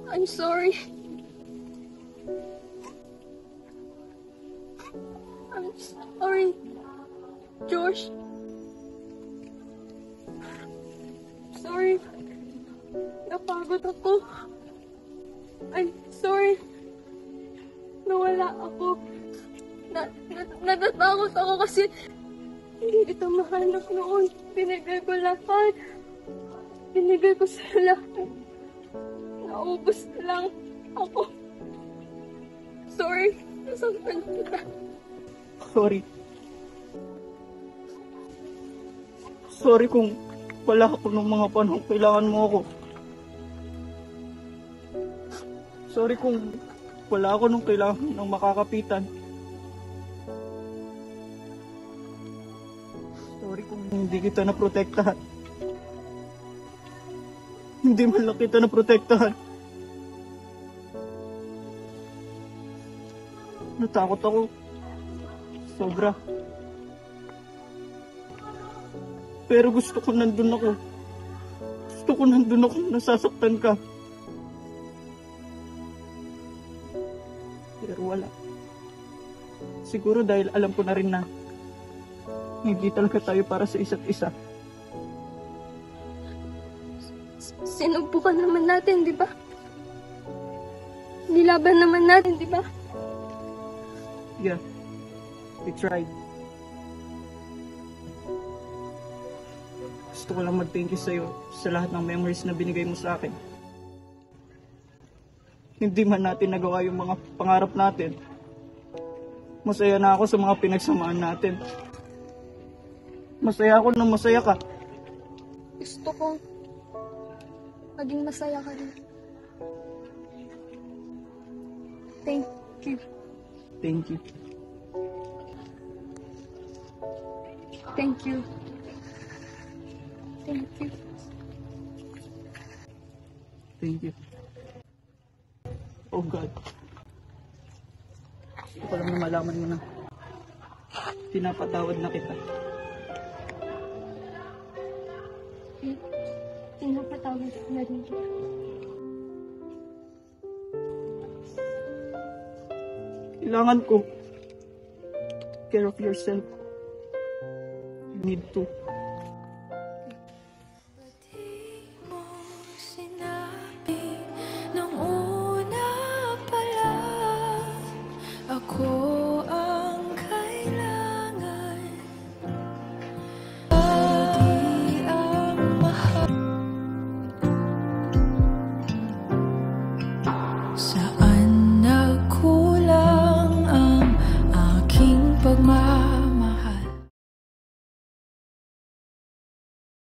I'm sorry. I'm sorry, Josh. Sorry. Napagod ako. I'm sorry. Nawala ako. Natatakot ako kasi hindi kita mahanap noon. Binigay ko lahat. Binigay ko sa lahat. Naubos na lang ako. Sorry. Nasaktan kita. Sorry. Sorry kung wala ako ng mga panahon kailangan mo ako. Sorry kung wala ako nung kailangan ng makakapitan. Sorry kung hindi kita naprotektahan. Hindi man lang kita naprotektahan. Natakot ako. Sobra. Pero gusto ko nandun ako. Gusto ko nandun ako, nasasaktan ka. Pero wala. Siguro dahil alam ko na rin na hindi talaga tayo para sa isa't isa. Sinubukan naman natin, di ba? Nilaban naman natin, di ba? Yeah, we tried. Gusto ko lang mag-thank you sa'yo sa lahat ng memories na binigay mo sa akin. Hindi man natin nagawa yung mga pangarap natin. Masaya na ako sa mga pinagsamaan natin. Masaya ako nang masaya ka. Gusto ko maging masaya ka rin. Thank you. Thank you. Thank you. Thank you. Thank you. Oh God. Gusto ko lang na malaman mo na pinapatawad na kita. Pinapatawad ko na rin kita. Kailangan ko. Take care of yourself. You need to.